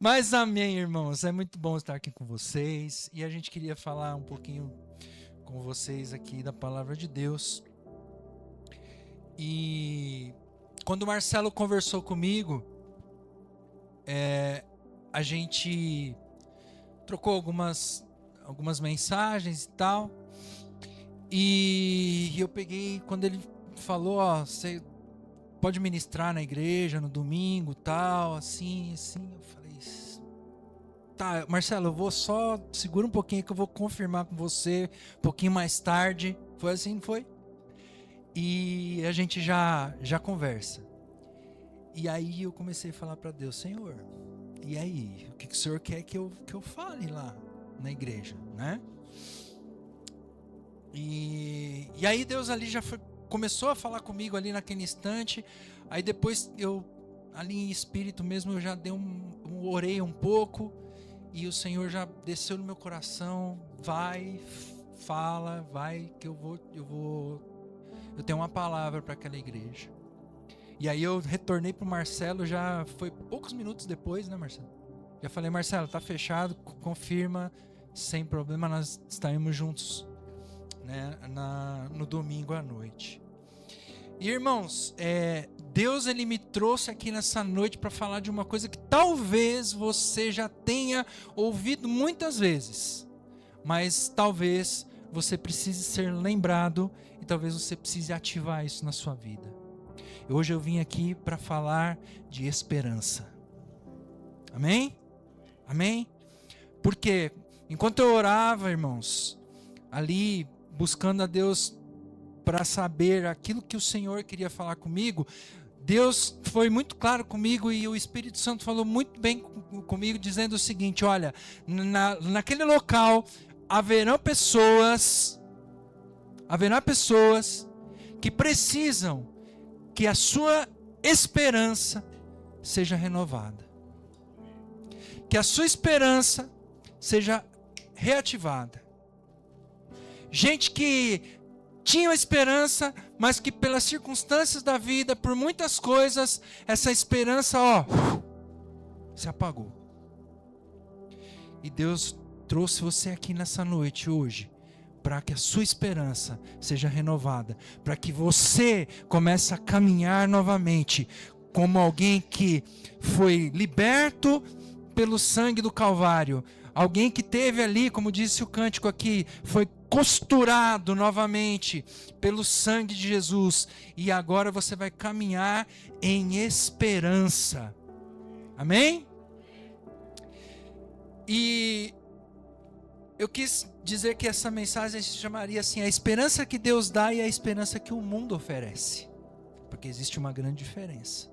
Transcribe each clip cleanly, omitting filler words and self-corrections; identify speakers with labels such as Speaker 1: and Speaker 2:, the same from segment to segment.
Speaker 1: Mas amém, irmãos. É muito bom estar aqui com vocês. E a gente queria falar um pouquinho com vocês aqui da palavra de Deus. E quando o Marcelo conversou comigo, a gente trocou algumas mensagens e tal. E eu peguei, quando ele falou, ó, você pode ministrar na igreja no domingo, tal, assim, eu falei, tá, Marcelo, eu vou só, segura um pouquinho que eu vou confirmar com você um pouquinho mais tarde. Foi assim, não foi? E a gente já conversa. E aí eu comecei a falar para Deus, Senhor, e aí, o que o Senhor quer que eu fale lá na igreja, né? E aí Deus ali começou a falar comigo ali naquele instante. Aí depois eu, ali em espírito mesmo, eu já orei um pouco. E o Senhor já desceu no meu coração. Vai, fala, vai que eu tenho uma palavra para aquela igreja. E aí eu retornei pro Marcelo, já foi poucos minutos depois, né, Marcelo? Já falei, Marcelo, tá fechado, confirma, sem problema, nós estaremos juntos, né, no domingo à noite. E irmãos, Deus ele me trouxe aqui nessa noite para falar de uma coisa que talvez você já tenha ouvido muitas vezes, mas talvez você precise ser lembrado e talvez você precise ativar isso na sua vida. E hoje eu vim aqui para falar de esperança. Amém? Amém? Porque enquanto eu orava, irmãos, ali buscando a Deus para saber aquilo que o Senhor queria falar comigo, Deus foi muito claro comigo e o Espírito Santo falou muito bem comigo, dizendo o seguinte, olha, naquele local haverão pessoas que precisam que a sua esperança seja renovada, que a sua esperança seja reativada. Gente que tinha esperança, mas que pelas circunstâncias da vida, por muitas coisas, essa esperança, se apagou. E Deus trouxe você aqui nessa noite, hoje, para que a sua esperança seja renovada, para que você comece a caminhar novamente, como alguém que foi liberto pelo sangue do Calvário, alguém que teve ali, como disse o cântico aqui, foi costurado novamente pelo sangue de Jesus, e agora você vai caminhar em esperança. Amém? E eu quis dizer que essa mensagem se chamaria assim, a esperança que Deus dá e a esperança que o mundo oferece, porque existe uma grande diferença.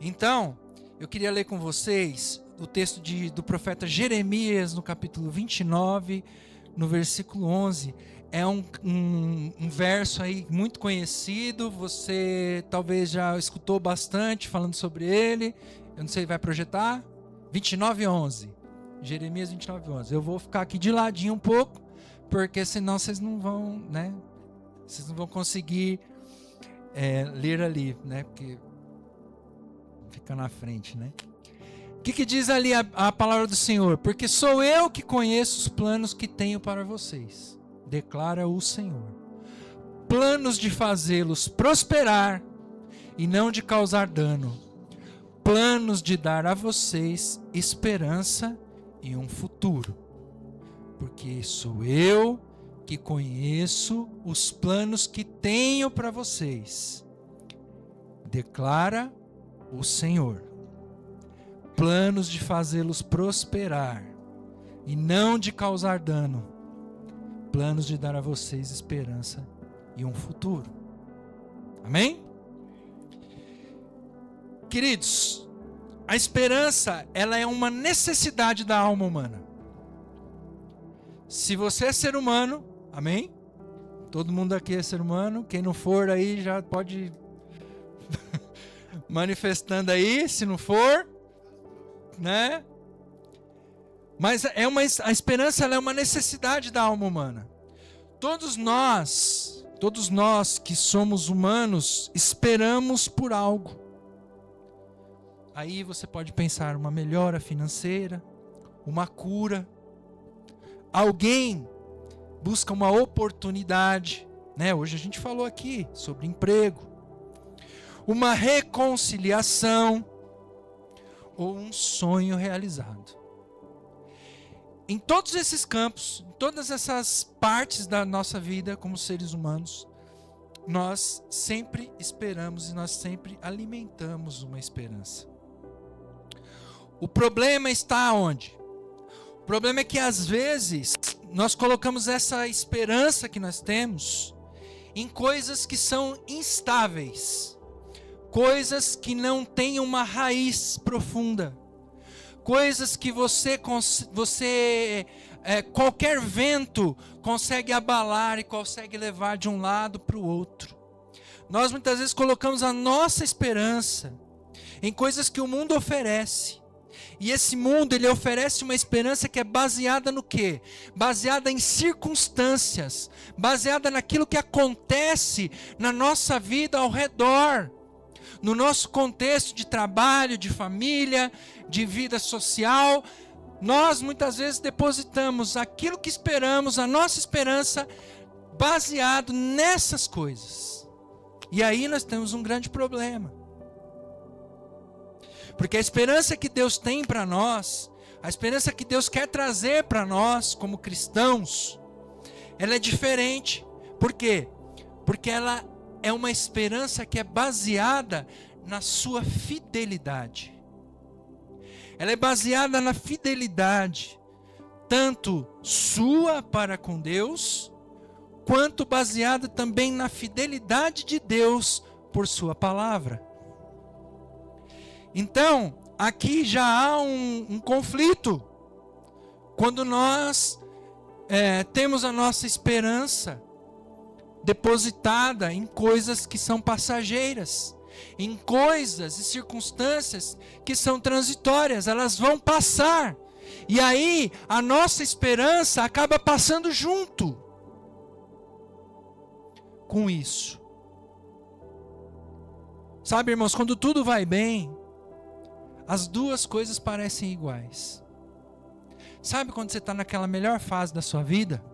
Speaker 1: Então, eu queria ler com vocês o texto do profeta Jeremias, no capítulo 29, no versículo 11. É um verso aí muito conhecido, você talvez já escutou bastante falando sobre ele. Eu não sei, vai projetar? 29:11. Jeremias 29:11. Eu vou ficar aqui de ladinho um pouco, porque senão vocês não vão, né? Vocês não vão conseguir ler ali, né? Porque fica na frente, né? O que diz ali a palavra do Senhor? Porque sou eu que conheço os planos que tenho para vocês, declara o Senhor. Planos de fazê-los prosperar e não de causar dano. Planos de dar a vocês esperança e um futuro. Porque sou eu que conheço os planos que tenho para vocês, declara o Senhor. Planos de fazê-los prosperar e não de causar dano. Planos de dar a vocês esperança e um futuro. Amém? Queridos, a esperança, ela é uma necessidade da alma humana. Se você é ser humano, amém? Todo mundo aqui é ser humano. Quem não for aí já pode manifestando aí, se não for, né? Mas a esperança, ela é uma necessidade da alma humana. Todos nós que somos humanos, esperamos por algo. Aí você pode pensar uma melhora financeira, uma cura. Alguém busca uma oportunidade, né? Hoje a gente falou aqui sobre emprego. Uma reconciliação ou um sonho realizado. Em todos esses campos, em todas essas partes da nossa vida como seres humanos, nós sempre esperamos e nós sempre alimentamos uma esperança. O problema está onde? O problema é que às vezes nós colocamos essa esperança que nós temos em coisas que são instáveis, coisas que não têm uma raiz profunda, coisas que qualquer vento consegue abalar e consegue levar de um lado para o outro. Nós muitas vezes colocamos a nossa esperança em coisas que o mundo oferece. E esse mundo, ele oferece uma esperança que é baseada no quê? Baseada em circunstâncias, baseada naquilo que acontece na nossa vida ao redor, no nosso contexto de trabalho, de família, de vida social. Nós muitas vezes depositamos aquilo que esperamos, a nossa esperança, baseado nessas coisas. E aí nós temos um grande problema. Porque a esperança que Deus tem para nós, a esperança que Deus quer trazer para nós como cristãos, ela é diferente. Por quê? Porque ela é uma esperança que é baseada na sua fidelidade. Ela é baseada na fidelidade, tanto sua para com Deus, quanto baseada também na fidelidade de Deus por sua palavra. Então, aqui já há um conflito. Quando nós temos a nossa esperança depositada em coisas que são passageiras, em coisas e circunstâncias que são transitórias, elas vão passar. E aí, a nossa esperança acaba passando junto com isso. Sabe, irmãos, quando tudo vai bem, as duas coisas parecem iguais. Sabe quando você está naquela melhor fase da sua vida?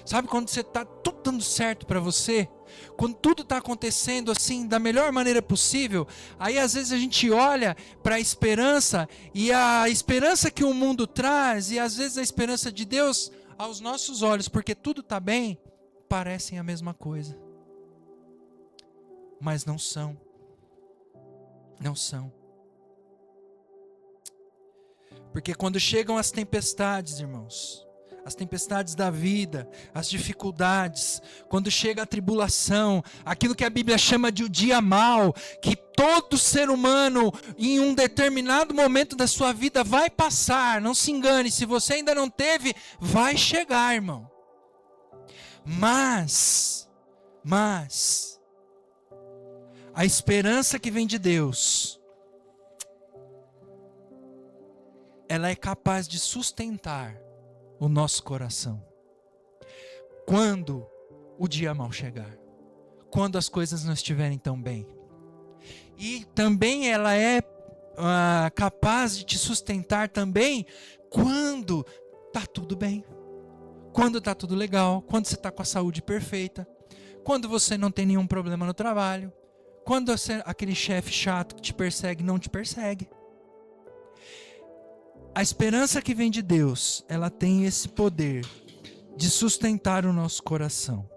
Speaker 1: Sabe quando você está tudo dando certo para você? Quando tudo está acontecendo assim, da melhor maneira possível, aí às vezes a gente olha para a esperança, e a esperança que o mundo traz, e às vezes a esperança de Deus, aos nossos olhos, porque tudo está bem, parecem a mesma coisa. Mas não são. Não são. Porque quando chegam as tempestades, irmãos, as tempestades da vida, as dificuldades, quando chega a tribulação, aquilo que a Bíblia chama de o dia mau, que todo ser humano em um determinado momento da sua vida vai passar, não se engane, se você ainda não teve, vai chegar, irmão. Mas, a esperança que vem de Deus, ela é capaz de sustentar o nosso coração quando o dia mau chegar, quando as coisas não estiverem tão bem. E também ela é capaz de te sustentar também quando está tudo bem, quando está tudo legal, quando você está com a saúde perfeita, quando você não tem nenhum problema no trabalho, quando aquele chefe chato que te persegue não te persegue. A esperança que vem de Deus, ela tem esse poder de sustentar o nosso coração.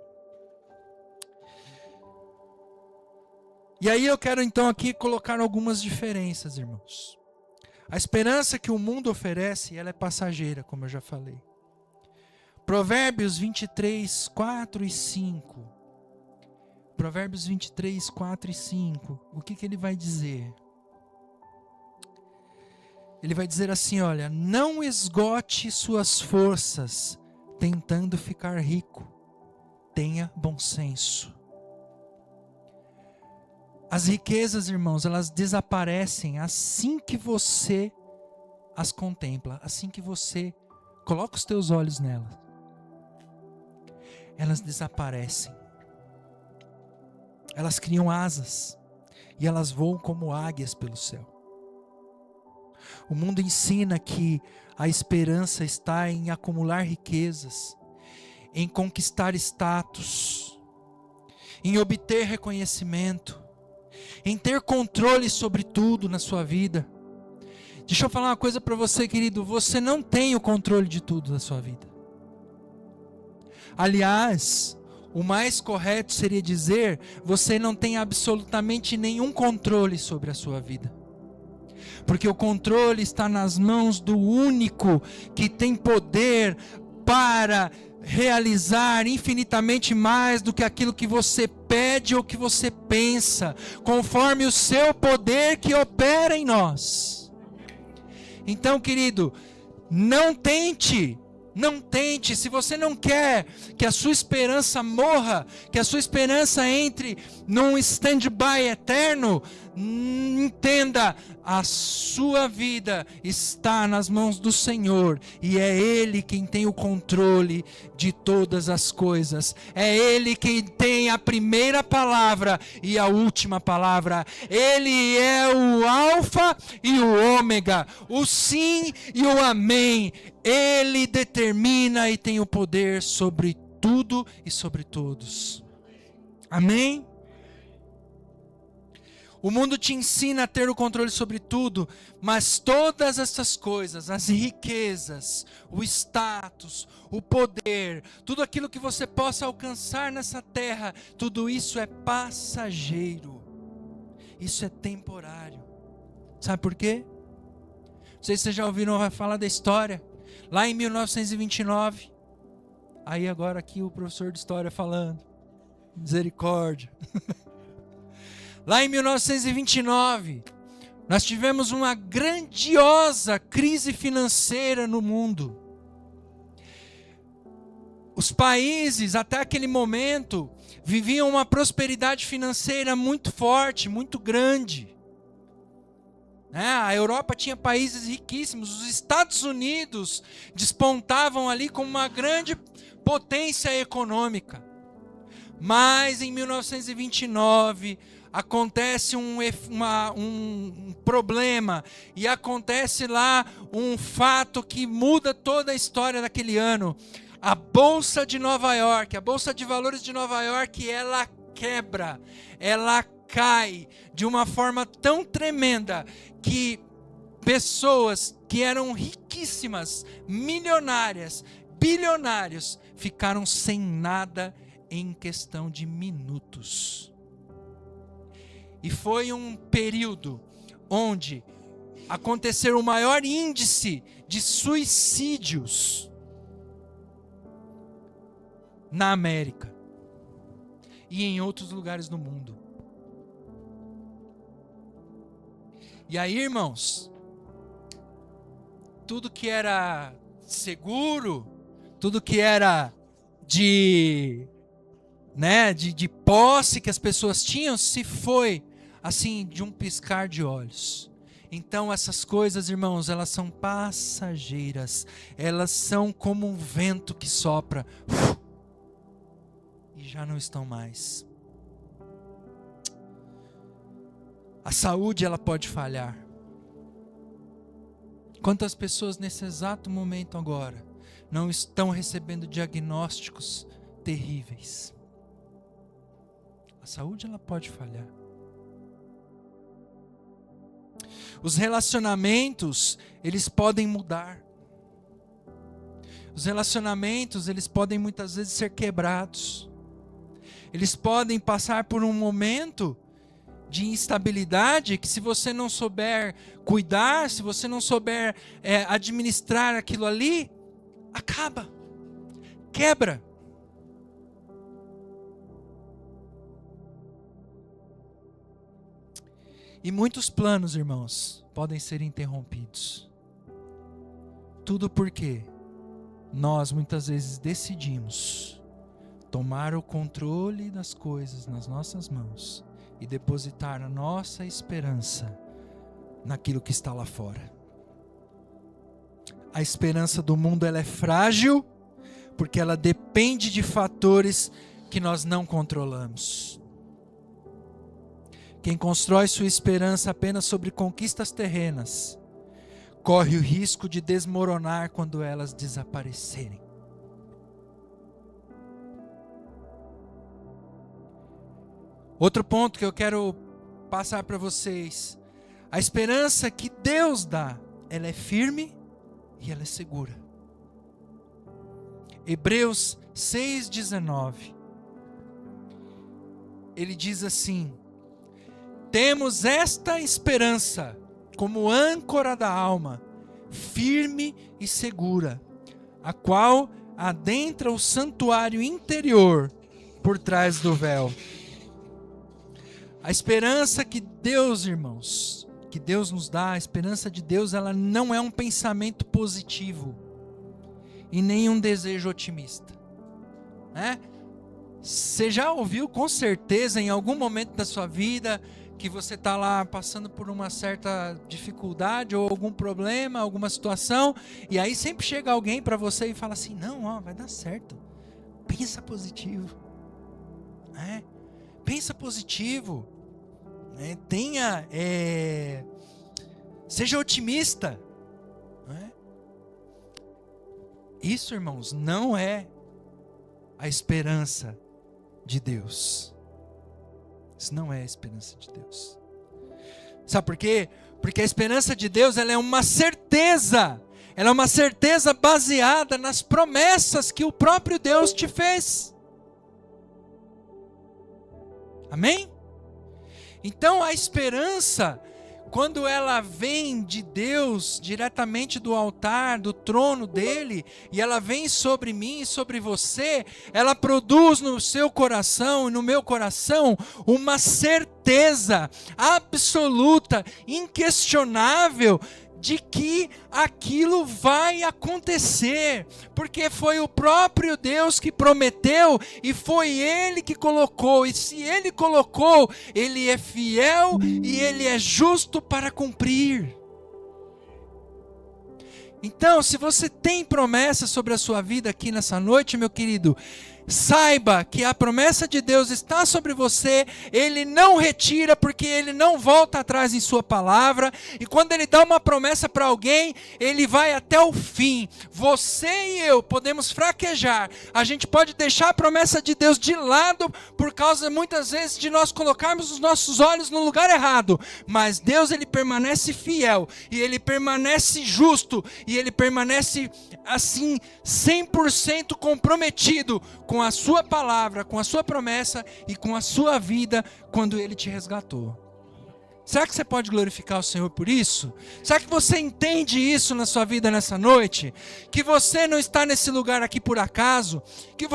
Speaker 1: E aí eu quero então aqui colocar algumas diferenças, irmãos. A esperança que o mundo oferece, ela é passageira, como eu já falei. Provérbios 23, 4 e 5. Provérbios 23, 4 e 5. O que ele vai dizer? Ele vai dizer assim, olha, não esgote suas forças tentando ficar rico. Tenha bom senso. As riquezas, irmãos, elas desaparecem assim que você as contempla, assim que você coloca os teus olhos nelas. Elas desaparecem. Elas criam asas e elas voam como águias pelo céu. O mundo ensina que a esperança está em acumular riquezas, em conquistar status, em obter reconhecimento, em ter controle sobre tudo na sua vida. Deixa eu falar uma coisa para você, querido. Você não tem o controle de tudo na sua vida. Aliás, o mais correto seria dizer: você não tem absolutamente nenhum controle sobre a sua vida. Porque o controle está nas mãos do único que tem poder para realizar infinitamente mais do que aquilo que você pede ou que você pensa, conforme o seu poder que opera em nós. Então, querido, não tente, se você não quer que a sua esperança morra, que a sua esperança entre num stand-by eterno, entenda, a sua vida está nas mãos do Senhor, e é Ele quem tem o controle de todas as coisas, é Ele quem tem a primeira palavra e a última palavra. Ele é o alfa e o ômega, o sim e o amém. Ele determina e tem o poder sobre tudo e sobre todos. Amém? O mundo te ensina a ter o controle sobre tudo, mas todas essas coisas, as riquezas, o status, o poder, tudo aquilo que você possa alcançar nessa terra, tudo isso é passageiro. Isso é temporário. Sabe por quê? Não sei se vocês já ouviram falar da história. Lá em 1929, aí agora aqui o professor de história falando, misericórdia. Lá em 1929, nós tivemos uma grandiosa crise financeira no mundo. Os países, até aquele momento, viviam uma prosperidade financeira muito forte, muito grande. A Europa tinha países riquíssimos, os Estados Unidos despontavam ali como uma grande potência econômica. Mas em 1929 acontece um problema, e acontece lá um fato que muda toda a história daquele ano. A Bolsa de Nova York, a Bolsa de Valores de Nova York, ela quebra, ela cai de uma forma tão tremenda que pessoas que eram riquíssimas, milionárias, bilionários, ficaram sem nada em questão de minutos. E foi um período onde aconteceu o maior índice de suicídios na América e em outros lugares do mundo. E aí, irmãos, tudo que era seguro, tudo que era de posse que as pessoas tinham, se foi assim de um piscar de olhos. Então essas coisas, irmãos, elas são passageiras, elas são como um vento que sopra e já não estão mais. A saúde, ela pode falhar. Quantas pessoas nesse exato momento agora não estão recebendo diagnósticos terríveis? A saúde, ela pode falhar. Os relacionamentos, eles podem mudar. Os relacionamentos, eles podem muitas vezes ser quebrados. Eles podem passar por um momento de instabilidade que, se você não souber cuidar, se você não souber administrar aquilo ali, acaba, quebra. E muitos planos, irmãos, podem ser interrompidos. Tudo porque nós muitas vezes decidimos tomar o controle das coisas nas nossas mãos e depositar a nossa esperança naquilo que está lá fora. A esperança do mundo, ela é frágil porque ela depende de fatores que nós não controlamos. Quem constrói sua esperança apenas sobre conquistas terrenas, corre o risco de desmoronar quando elas desaparecerem. Outro ponto que eu quero passar para vocês. A esperança que Deus dá, ela é firme e ela é segura. Hebreus 6,19. Ele diz assim: temos esta esperança como âncora da alma, firme e segura, a qual adentra o santuário interior por trás do véu. A esperança que Deus, irmãos, que Deus nos dá, a esperança de Deus, ela não é um pensamento positivo e nem um desejo otimista, né? Você já ouviu com certeza em algum momento da sua vida que você está lá passando por uma certa dificuldade ou algum problema, alguma situação, e aí sempre chega alguém para você e fala assim: não, ó, vai dar certo, pensa positivo, né? Pensa positivo, né? Seja otimista, né? Isso, irmãos, não é a esperança de Deus. Isso não é a esperança de Deus. Sabe por quê? Porque a esperança de Deus, ela é uma certeza. Ela é uma certeza baseada nas promessas que o próprio Deus te fez. Amém? Então a esperança, quando ela vem de Deus, diretamente do altar, do trono dele, e ela vem sobre mim e sobre você, ela produz no seu coração e no meu coração uma certeza absoluta, inquestionável, de que aquilo vai acontecer, porque foi o próprio Deus que prometeu e foi Ele que colocou, e se Ele colocou, Ele é fiel e Ele é justo para cumprir. Então, se você tem promessa sobre a sua vida aqui nessa noite, meu querido, saiba que a promessa de Deus está sobre você, Ele não retira, porque Ele não volta atrás em sua palavra, e quando Ele dá uma promessa para alguém, Ele vai até o fim. Você e eu podemos fraquejar, a gente pode deixar a promessa de Deus de lado, por causa muitas vezes de nós colocarmos os nossos olhos no lugar errado, mas Deus, Ele permanece fiel, e Ele permanece justo, e Ele permanece assim 100% comprometido com a sua palavra, com a sua promessa e com a sua vida quando Ele te resgatou. Será que você pode glorificar o Senhor por isso? Será que você entende isso na sua vida nessa noite? Que você não está nesse lugar aqui por acaso? Que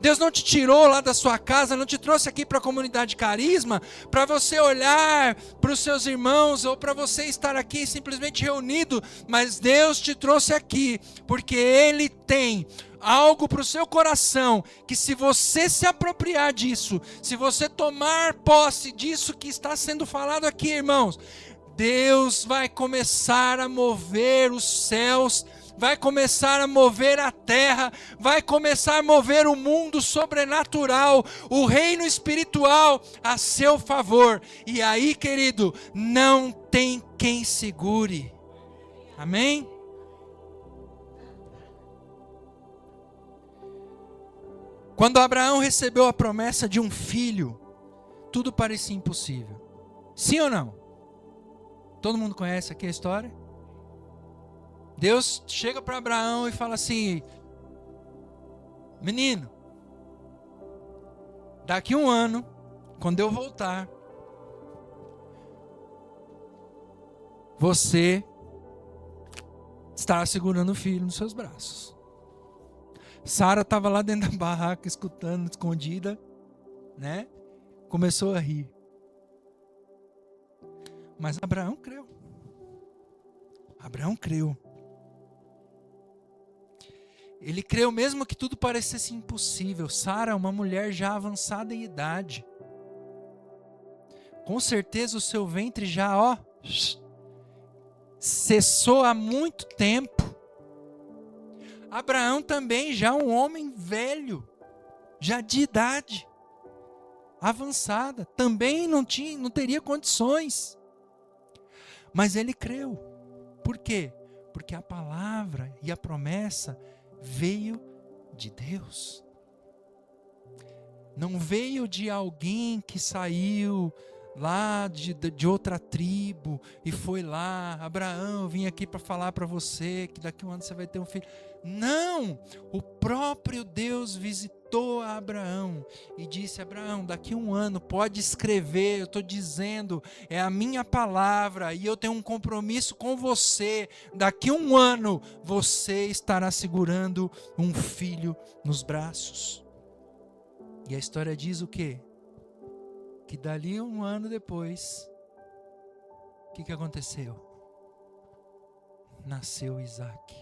Speaker 1: Deus não te tirou lá da sua casa, não te trouxe aqui para a comunidade Carisma, para você olhar para os seus irmãos ou para você estar aqui simplesmente reunido, mas Deus te trouxe aqui porque Ele tem algo para o seu coração, que se você se apropriar disso, se você tomar posse disso que está sendo falado aqui, irmãos, Deus vai começar a mover os céus, vai começar a mover a terra, vai começar a mover o mundo sobrenatural, o reino espiritual a seu favor. E aí, querido, não tem quem segure. Amém? Quando Abraão recebeu a promessa de um filho, tudo parecia impossível. Sim ou não? Todo mundo conhece aqui a história? Deus chega para Abraão e fala assim: menino, daqui um ano, quando eu voltar, você estará segurando o filho nos seus braços. Sara estava lá dentro da barraca, escutando, escondida, né? Começou a rir. Mas Abraão creu. Abraão creu. Ele creu mesmo que tudo parecesse impossível. Sara, uma mulher já avançada em idade. Com certeza o seu ventre já, cessou há muito tempo. Abraão também já um homem velho, já de idade avançada, também não teria condições. Mas ele creu. Por quê? Porque a palavra e a promessa veio de Deus. Não veio de alguém que saiu lá de outra tribo e foi lá, Abraão, eu vim aqui para falar para você que daqui a um ano você vai ter um filho. Não! O próprio Deus visitou a Abraão e disse: Abraão, daqui a um ano pode escrever, eu estou dizendo, é a minha palavra e eu tenho um compromisso com você. Daqui a um ano você estará segurando um filho nos braços. E a história diz o quê? Que dali um ano depois, o que aconteceu? Nasceu Isaac.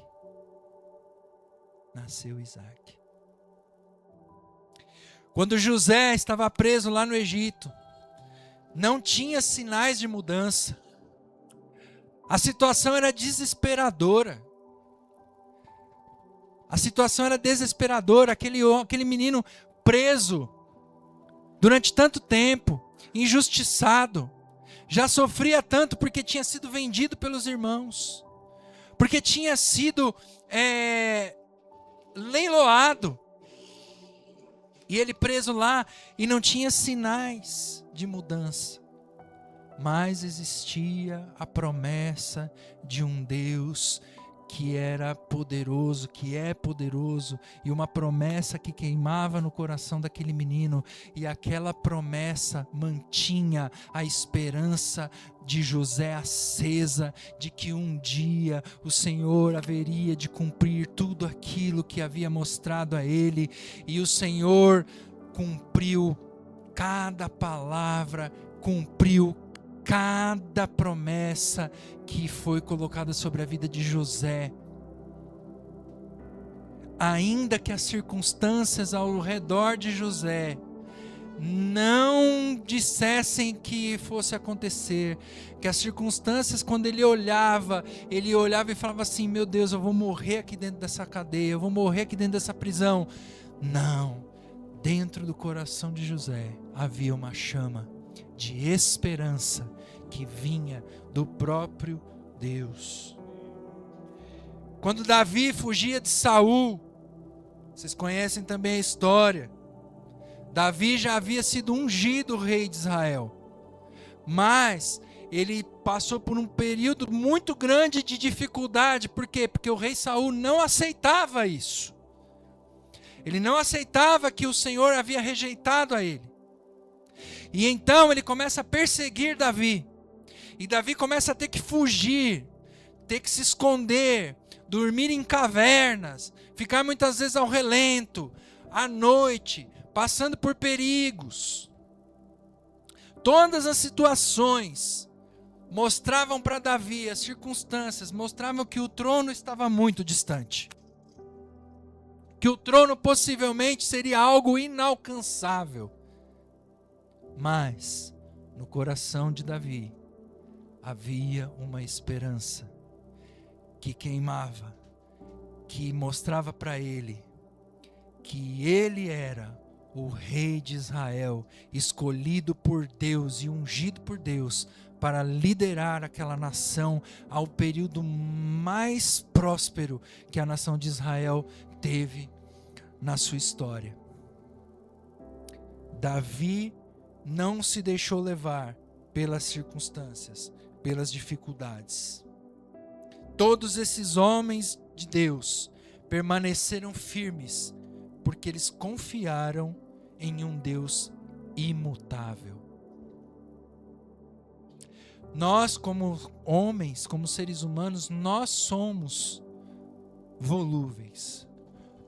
Speaker 1: Nasceu Isaac. Quando José estava preso lá no Egito, não tinha sinais de mudança. A situação era desesperadora. A situação era desesperadora. Aquele menino preso durante tanto tempo, injustiçado, já sofria tanto porque tinha sido vendido pelos irmãos, porque tinha sido leiloado, e ele preso lá e não tinha sinais de mudança, mas existia a promessa de um Deus que era poderoso, que é poderoso, e uma promessa que queimava no coração daquele menino, e aquela promessa mantinha a esperança de José acesa, de que um dia o Senhor haveria de cumprir tudo aquilo que havia mostrado a ele, e o Senhor cumpriu cada palavra, cumpriu cada promessa que foi colocada sobre a vida de José. Ainda que as circunstâncias ao redor de José não dissessem que fosse acontecer, que as circunstâncias, quando ele olhava e falava assim: meu Deus, eu vou morrer aqui dentro dessa cadeia, eu vou morrer aqui dentro dessa prisão. Não, dentro do coração de José havia uma chama de esperança que vinha do próprio Deus. Quando Davi fugia de Saul, vocês conhecem também a história. Davi já havia sido ungido rei de Israel, mas ele passou por um período muito grande de dificuldade. Por quê? Porque o rei Saul não aceitava isso. Ele não aceitava que o Senhor havia rejeitado a ele. E então ele começa a perseguir Davi. E Davi começa a ter que fugir, ter que se esconder, dormir em cavernas, ficar muitas vezes ao relento, à noite, passando por perigos. Todas as situações mostravam para Davi, as circunstâncias mostravam que o trono estava muito distante. Que o trono possivelmente seria algo inalcançável. Mas no coração de Davi havia uma esperança que queimava, que mostrava para ele que ele era o rei de Israel, escolhido por Deus e ungido por Deus para liderar aquela nação ao período mais próspero que a nação de Israel teve na sua história. Davi não se deixou levar pelas circunstâncias, pelas dificuldades. Todos esses homens de Deus permaneceram firmes, porque eles confiaram em um Deus imutável. Nós, como homens, como seres humanos, nós somos volúveis.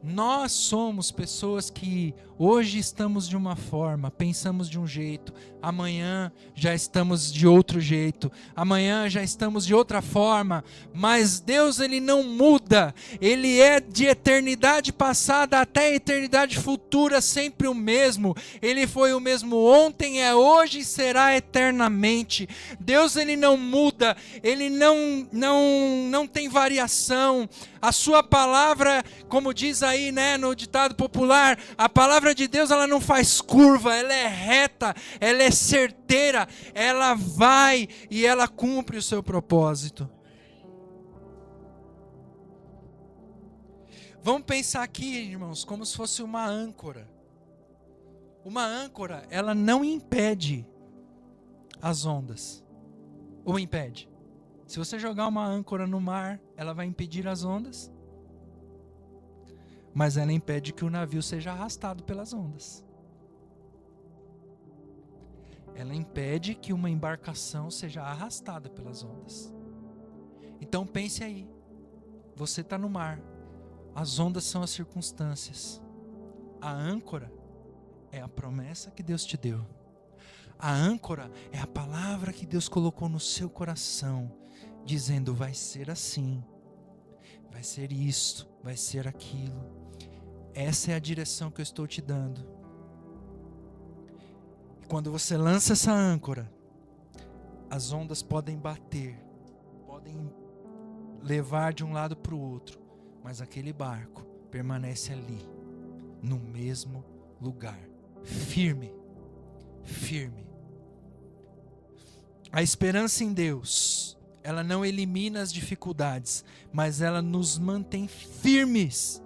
Speaker 1: Nós somos pessoas que hoje estamos de uma forma, pensamos de um jeito, amanhã já estamos de outro jeito, amanhã já estamos de outra forma, mas Deus, ele não muda, ele é de eternidade passada até a eternidade futura sempre o mesmo. Ele foi o mesmo ontem, é hoje e será eternamente. Deus, ele não muda, ele não tem variação. A sua palavra, como diz aí, né, no ditado popular, a palavra de Deus, ela não faz curva, ela é reta, ela é certeira, ela vai e ela cumpre o seu propósito. Vamos pensar aqui, irmãos, como se fosse uma âncora. Uma âncora, ela não impede as ondas. Ou impede? Se você jogar uma âncora no mar, ela vai impedir as ondas. Mas ela impede que o navio seja arrastado pelas ondas. Ela impede que uma embarcação seja arrastada pelas ondas. Então pense aí. Você está no mar. As ondas são as circunstâncias. A âncora é a promessa que Deus te deu. A âncora é a palavra que Deus colocou no seu coração, dizendo: vai ser assim, vai ser isto, vai ser aquilo. Essa é a direção que eu estou te dando. E quando você lança essa âncora, as ondas podem bater, podem levar de um lado para o outro, mas aquele barco permanece ali, no mesmo lugar, firme, firme. A esperança em Deus, ela não elimina as dificuldades, mas ela nos mantém firmes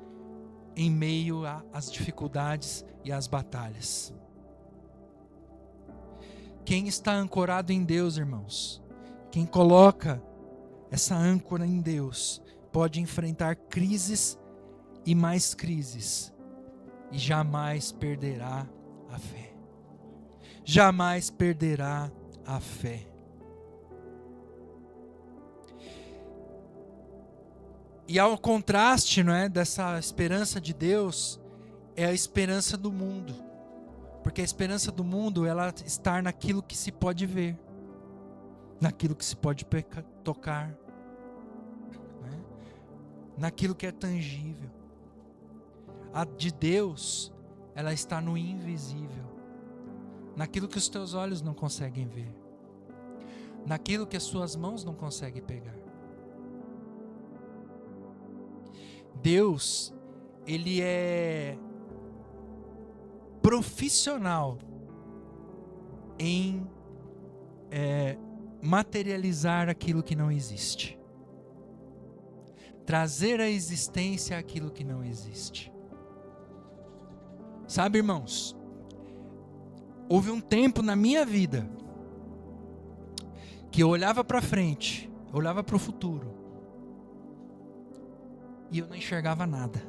Speaker 1: em meio às dificuldades e às batalhas. Quem está ancorado em Deus, irmãos, quem coloca essa âncora em Deus, pode enfrentar crises e mais crises, e jamais perderá a fé. Jamais perderá a fé. E ao contraste, não é, dessa esperança de Deus, é a esperança do mundo. Porque a esperança do mundo, ela está naquilo que se pode ver, naquilo que se pode tocar, né? Naquilo que é tangível. A de Deus, ela está no invisível, naquilo que os teus olhos não conseguem ver, naquilo que as suas mãos não conseguem pegar. Deus, Ele é profissional em materializar aquilo que não existe. Trazer à existência aquilo que não existe. Sabe, irmãos, houve um tempo na minha vida que eu olhava para frente, eu olhava para o futuro, e eu não enxergava nada.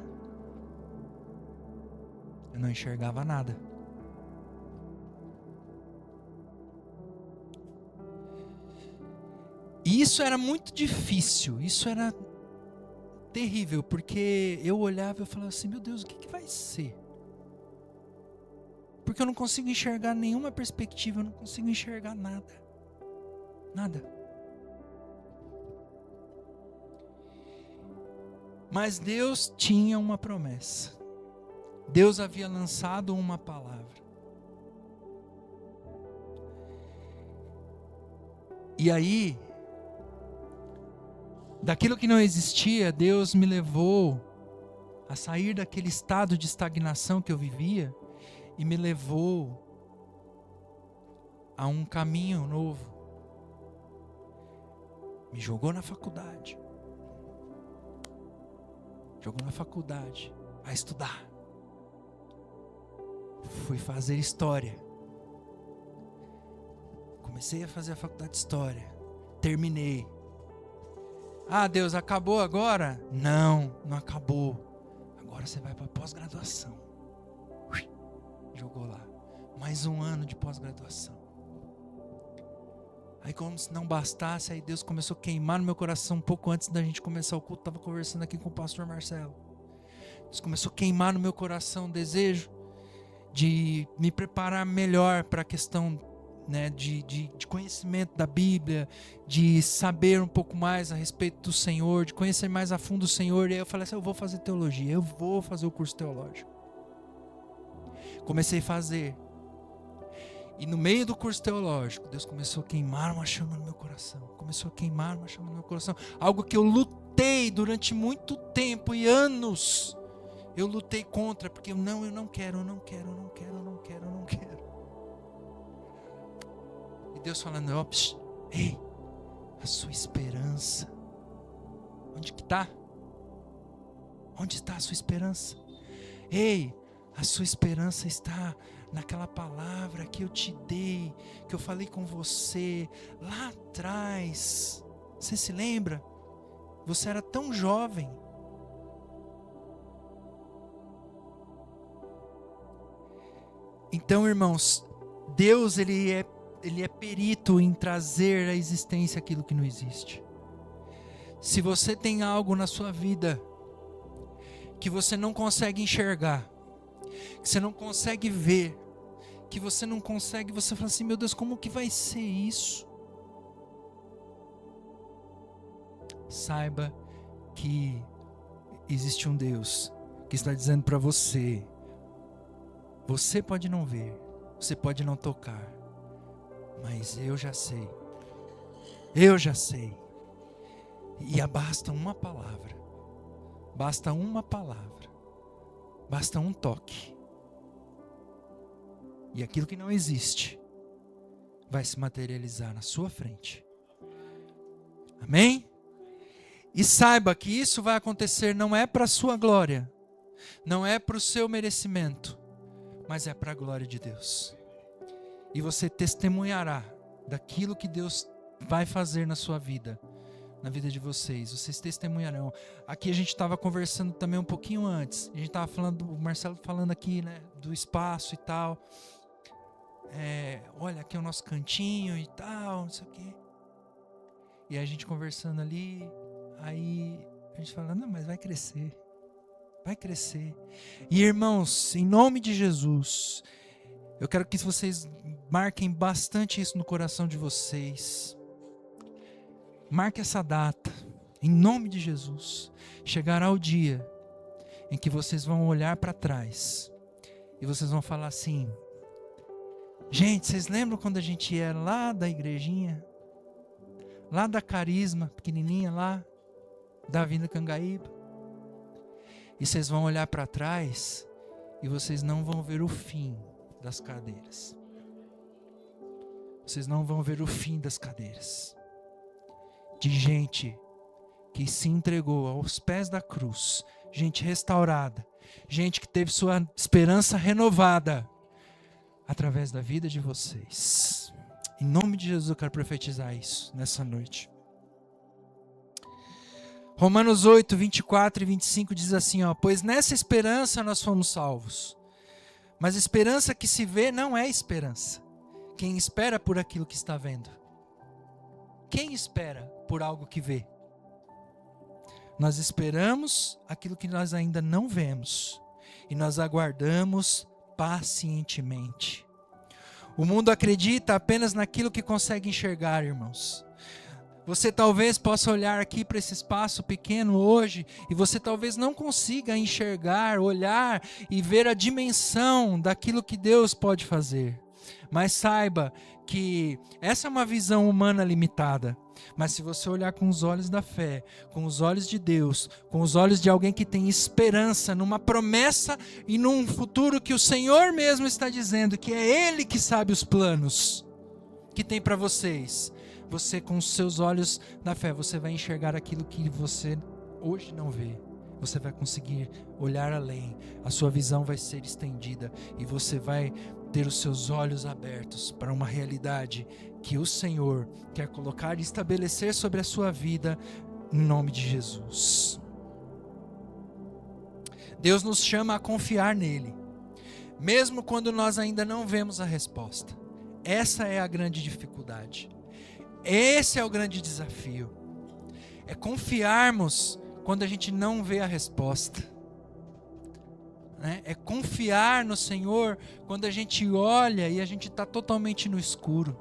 Speaker 1: Eu não enxergava nada. E isso era muito difícil, isso era terrível, porque eu olhava e eu falava assim: meu Deus, o que vai ser? Porque eu não consigo enxergar nenhuma perspectiva, eu não consigo enxergar nada. Nada. Mas Deus tinha uma promessa. Deus havia lançado uma palavra. E aí, daquilo que não existia, Deus me levou a sair daquele estado de estagnação que eu vivia e me levou a um caminho novo. Me jogou na faculdade. Jogou na faculdade a estudar. Fui fazer história. Comecei a fazer a faculdade de história. Terminei. Ah, Deus, acabou agora? Não, não acabou. Agora você vai para pós-graduação. Jogou lá. Mais um ano de pós-graduação. Aí como se não bastasse, aí Deus começou a queimar no meu coração um pouco antes da gente começar o culto. Estava conversando aqui com o pastor Marcelo. Deus começou a queimar no meu coração o desejo de me preparar melhor para a questão, né, de conhecimento da Bíblia, de saber um pouco mais a respeito do Senhor, de conhecer mais a fundo o Senhor. E aí eu falei assim: eu vou fazer teologia, eu vou fazer o curso teológico. Comecei a fazer. E no meio do curso teológico, Deus começou a queimar uma chama no meu coração. Começou a queimar uma chama no meu coração. Algo que eu lutei durante muito tempo e anos. Eu lutei contra, porque eu não quero. E Deus falando: ó, ei, a sua esperança, onde que está? Onde está a sua esperança? Ei, a sua esperança está naquela palavra que eu te dei, que eu falei com você lá atrás. Você se lembra? Você era tão jovem. Então, irmãos, Deus ele é perito em trazer à existência aquilo que não existe. Se você tem algo na sua vida que você não consegue enxergar, que você não consegue ver, que você não consegue, você fala assim, meu Deus, como que vai ser isso? Saiba que existe um Deus que está dizendo para você, você pode não ver, você pode não tocar, mas eu já sei. Eu já sei. E basta uma palavra. Basta uma palavra. Basta um toque. E aquilo que não existe vai se materializar na sua frente. Amém? E saiba que isso vai acontecer não é para a sua glória, não é para o seu merecimento, mas é para a glória de Deus. E você testemunhará daquilo que Deus vai fazer na sua vida, na vida de vocês. Vocês testemunharão. Aqui a gente estava conversando também um pouquinho antes. A gente estava falando, o Marcelo falando aqui, né, do espaço e tal. Olha, aqui é o nosso cantinho e tal, não sei o quê. E a gente conversando ali, aí a gente fala, não, mas vai crescer. Vai crescer. E irmãos, em nome de Jesus, eu quero que vocês marquem bastante isso no coração de vocês. Marque essa data, em nome de Jesus. Chegará o dia em que vocês vão olhar para trás e vocês vão falar assim, gente, vocês lembram quando a gente era lá da igrejinha? Lá da Carisma, pequenininha lá, da Avenida Cangaíba? E vocês vão olhar para trás e vocês não vão ver o fim das cadeiras. Vocês não vão ver o fim das cadeiras. De gente que se entregou aos pés da cruz. Gente restaurada. Gente que teve sua esperança renovada. Através da vida de vocês. Em nome de Jesus eu quero profetizar isso nessa noite. Romanos 8, 24 e 25 diz assim, ó, pois nessa esperança nós fomos salvos. Mas esperança que se vê não é esperança. Quem espera por aquilo que está vendo? Quem espera por algo que vê? Nós esperamos aquilo que nós ainda não vemos. E nós aguardamos pacientemente. O mundo acredita apenas naquilo que consegue enxergar, irmãos. Você talvez possa olhar aqui para esse espaço pequeno hoje e você talvez não consiga enxergar, olhar e ver a dimensão daquilo que Deus pode fazer. Mas saiba que essa é uma visão humana limitada. Mas se você olhar com os olhos da fé, com os olhos de Deus, com os olhos de alguém que tem esperança numa promessa e num futuro que o Senhor mesmo está dizendo, que é Ele que sabe os planos que tem para vocês. Você com os seus olhos da fé, você vai enxergar aquilo que você hoje não vê. Você vai conseguir olhar além. A sua visão vai ser estendida e você vai ter os seus olhos abertos para uma realidade que o Senhor quer colocar e estabelecer sobre a sua vida em nome de Jesus. Deus nos chama a confiar nele, mesmo quando nós ainda não vemos a resposta. Essa é a grande dificuldade. Esse é o grande desafio. É confiarmos quando a gente não vê a resposta. É confiar no Senhor quando a gente olha e a gente está totalmente no escuro.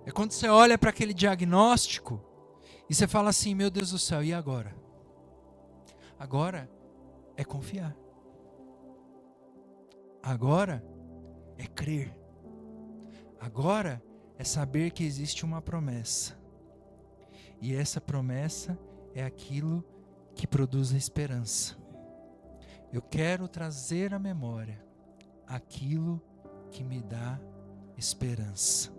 Speaker 1: É quando você olha para aquele diagnóstico e você fala assim, meu Deus do céu, e agora? Agora é confiar. Agora é crer. Agora é saber que existe uma promessa. E essa promessa é aquilo que produz a esperança. Eu quero trazer à memória aquilo que me dá esperança.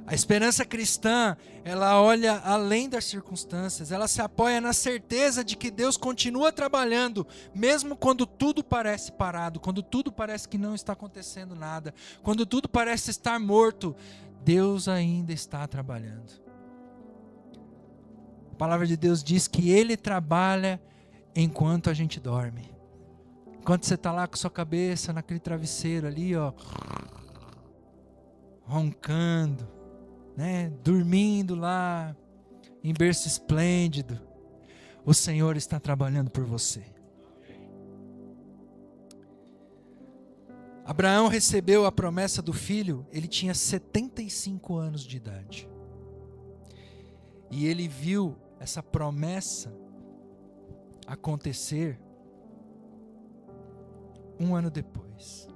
Speaker 1: A esperança cristã, ela olha além das circunstâncias, ela se apoia na certeza de que Deus continua trabalhando, mesmo quando tudo parece parado, quando tudo parece que não está acontecendo nada, quando tudo parece estar morto, Deus ainda está trabalhando. A palavra de Deus diz que Ele trabalha enquanto a gente dorme. Enquanto você está lá com sua cabeça naquele travesseiro ali, ó, roncando, né, dormindo lá em berço esplêndido, o Senhor está trabalhando por você. Abraão recebeu a promessa do filho, ele tinha 75 anos de idade. E ele viu essa promessa acontecer um ano depois.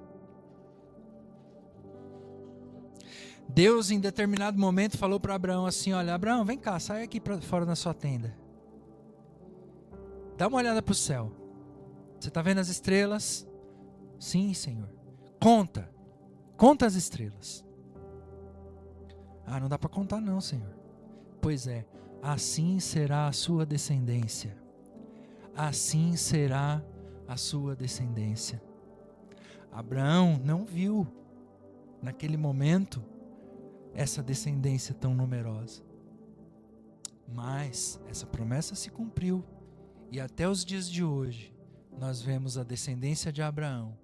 Speaker 1: Deus, em determinado momento, falou para Abraão assim: olha, Abraão, vem cá, sai aqui para fora da sua tenda. Dá uma olhada para o céu. Você está vendo as estrelas? Sim, Senhor. Conta as estrelas. Ah, não dá para contar não, Senhor. Pois é, assim será a sua descendência. Assim será a sua descendência. Abraão não viu, naquele momento, essa descendência tão numerosa. Mas essa promessa se cumpriu. E até os dias de hoje, nós vemos a descendência de Abraão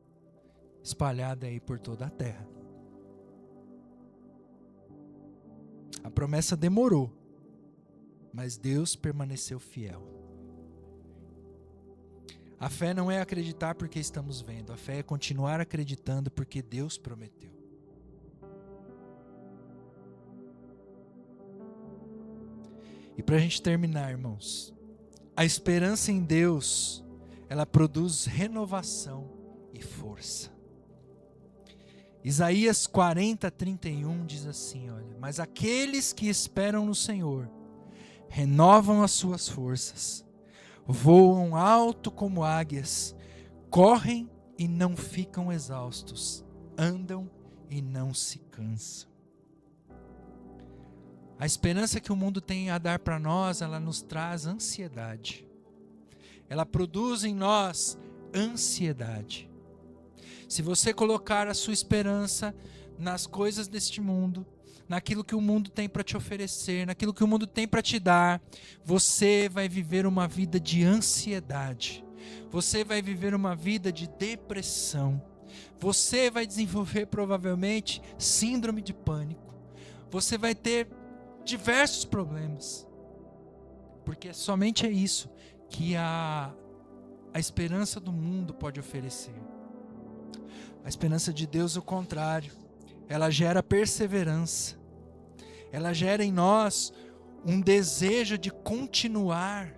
Speaker 1: espalhada aí por toda a terra. A promessa demorou, mas Deus permaneceu fiel. A fé não é acreditar porque estamos vendo, a fé é continuar acreditando porque Deus prometeu. E para a gente terminar, irmãos, a esperança em Deus, ela produz renovação e força. Isaías 40:31 diz assim, olha: mas aqueles que esperam no Senhor renovam as suas forças, voam alto como águias, correm e não ficam exaustos, andam e não se cansam. A esperança que o mundo tem a dar para nós, ela nos traz ansiedade. Ela produz em nós ansiedade. Se você colocar a sua esperança nas coisas deste mundo, naquilo que o mundo tem para te oferecer, naquilo que o mundo tem para te dar, você vai viver uma vida de ansiedade. Você vai viver uma vida de depressão. Você vai desenvolver provavelmente síndrome de pânico. Você vai ter diversos problemas. Porque somente é isso que a esperança do mundo pode oferecer. A esperança de Deus, o contrário, ela gera perseverança, ela gera em nós um desejo de continuar,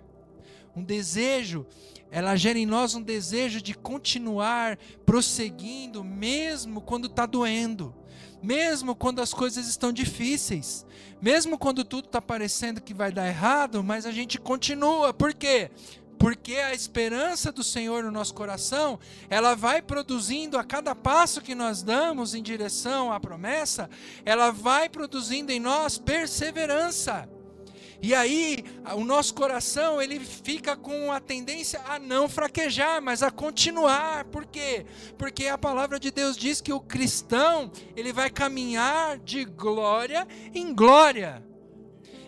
Speaker 1: ela gera em nós um desejo de continuar prosseguindo, mesmo quando está doendo, mesmo quando as coisas estão difíceis, mesmo quando tudo está parecendo que vai dar errado, mas a gente continua. Por quê? Porque a esperança do Senhor no nosso coração, ela vai produzindo a cada passo que nós damos em direção à promessa, ela vai produzindo em nós perseverança. E aí, o nosso coração, ele fica com a tendência a não fraquejar, mas a continuar. Por quê? Porque a palavra de Deus diz que o cristão, ele vai caminhar de glória em glória.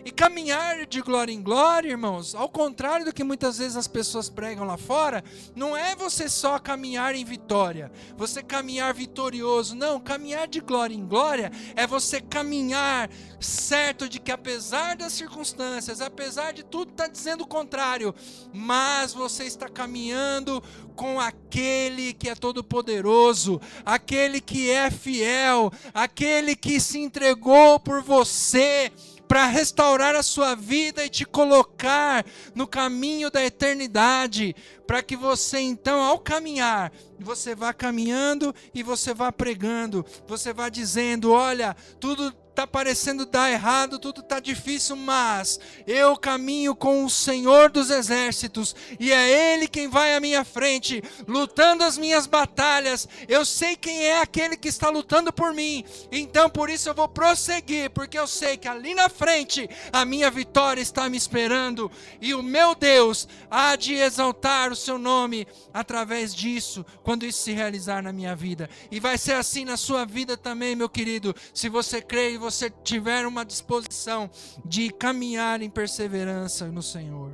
Speaker 1: E caminhar de glória em glória, irmãos, ao contrário do que muitas vezes as pessoas pregam lá fora, não é você só caminhar em vitória, você caminhar vitorioso. Não, caminhar de glória em glória é você caminhar certo de que apesar das circunstâncias, apesar de tudo estar dizendo o contrário, mas você está caminhando com aquele que é todo poderoso, aquele que é fiel, aquele que se entregou por você, para restaurar a sua vida e te colocar no caminho da eternidade, para que você então, ao caminhar, você vá caminhando e você vá pregando, você vá dizendo: olha, tudo está parecendo dar errado, tudo está difícil, mas eu caminho com o Senhor dos Exércitos, e é Ele quem vai à minha frente, lutando as minhas batalhas. Eu sei quem é aquele que está lutando por mim, então por isso eu vou prosseguir, porque eu sei que ali na frente a minha vitória está me esperando, e o meu Deus há de exaltar o seu nome através disso, quando isso se realizar na minha vida. E vai ser assim na sua vida também, meu querido, se você crê e você tiver uma disposição de caminhar em perseverança no Senhor.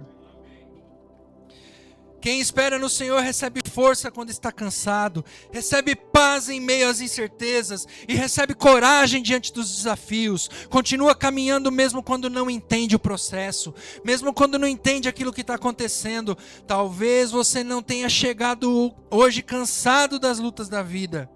Speaker 1: Quem espera no Senhor recebe força quando está cansado, recebe paz em meio às incertezas e recebe coragem diante dos desafios. Continua caminhando mesmo quando não entende o processo, mesmo quando não entende aquilo que está acontecendo. Talvez você não tenha chegado hoje cansado das lutas da vida.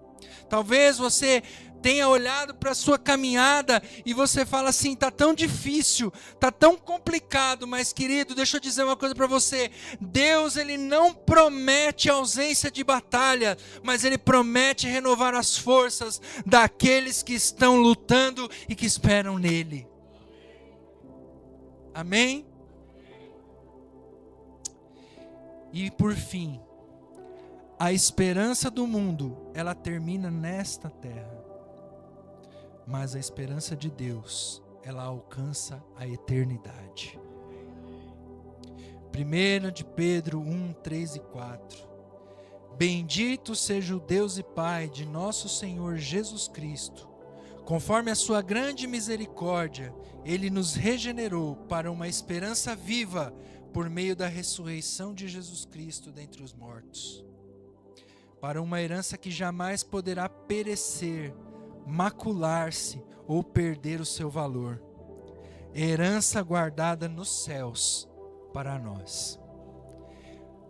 Speaker 1: Talvez você tenha olhado para a sua caminhada e você fala assim, está tão difícil, está tão complicado, mas querido, deixa eu dizer uma coisa para você, Deus ele não promete ausência de batalha, mas Ele promete renovar as forças daqueles que estão lutando e que esperam nele. Amém? E por fim, a esperança do mundo, ela termina nesta terra. Mas a esperança de Deus, ela alcança a eternidade. 1 de Pedro 1, 3 e 4. Bendito seja o Deus e Pai de nosso Senhor Jesus Cristo. Conforme a sua grande misericórdia, Ele nos regenerou para uma esperança viva por meio da ressurreição de Jesus Cristo dentre os mortos. Para uma herança que jamais poderá perecer, macular-se ou perder o seu valor. Herança guardada nos céus para nós.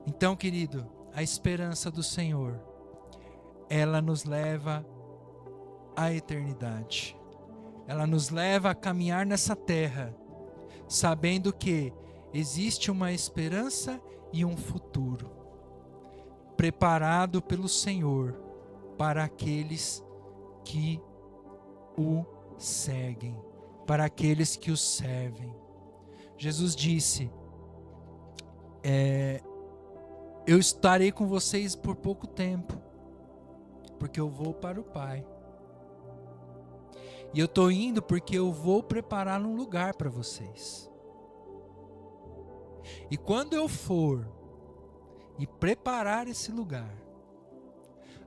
Speaker 1: Então, querido, a esperança do Senhor, ela nos leva à eternidade. Ela nos leva a caminhar nessa terra, sabendo que existe uma esperança e um futuro preparado pelo Senhor para aqueles que o seguem, para aqueles que o servem. Jesus disse, eu estarei com vocês por pouco tempo, porque eu vou para o Pai. E eu estou indo porque eu vou preparar um lugar para vocês. E quando eu for e preparar esse lugar,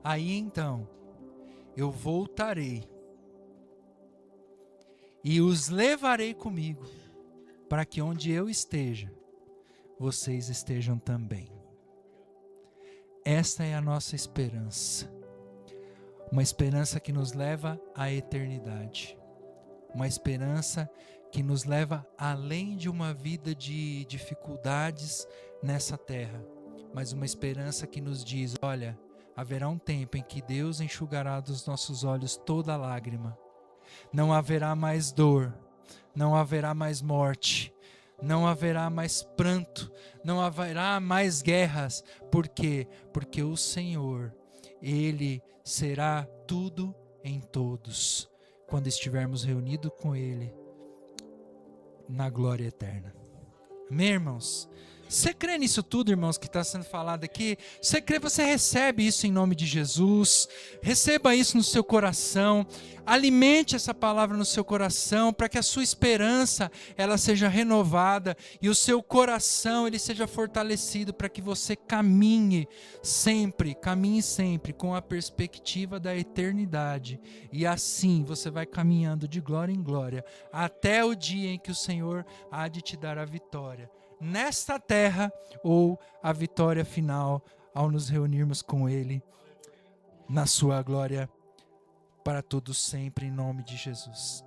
Speaker 1: aí então eu voltarei e os levarei comigo, para que onde eu esteja, vocês estejam também. Esta é a nossa esperança. Uma esperança que nos leva à eternidade. Uma esperança que nos leva além de uma vida de dificuldades nessa terra. Mas uma esperança que nos diz, olha, haverá um tempo em que Deus enxugará dos nossos olhos toda lágrima. Não haverá mais dor, não haverá mais morte, não haverá mais pranto, não haverá mais guerras. Por quê? Porque o Senhor, Ele será tudo em todos, quando estivermos reunidos com Ele na glória eterna. Amém, irmãos? Você crê nisso tudo, irmãos, que está sendo falado aqui? Você crê, você recebe isso em nome de Jesus. Receba isso no seu coração. Alimente essa palavra no seu coração para que a sua esperança ela seja renovada e o seu coração ele seja fortalecido para que você caminhe sempre com a perspectiva da eternidade. E assim você vai caminhando de glória em glória até o dia em que o Senhor há de te dar a vitória nesta terra, ou a vitória final ao nos reunirmos com Ele na sua glória para todos sempre, em nome de Jesus.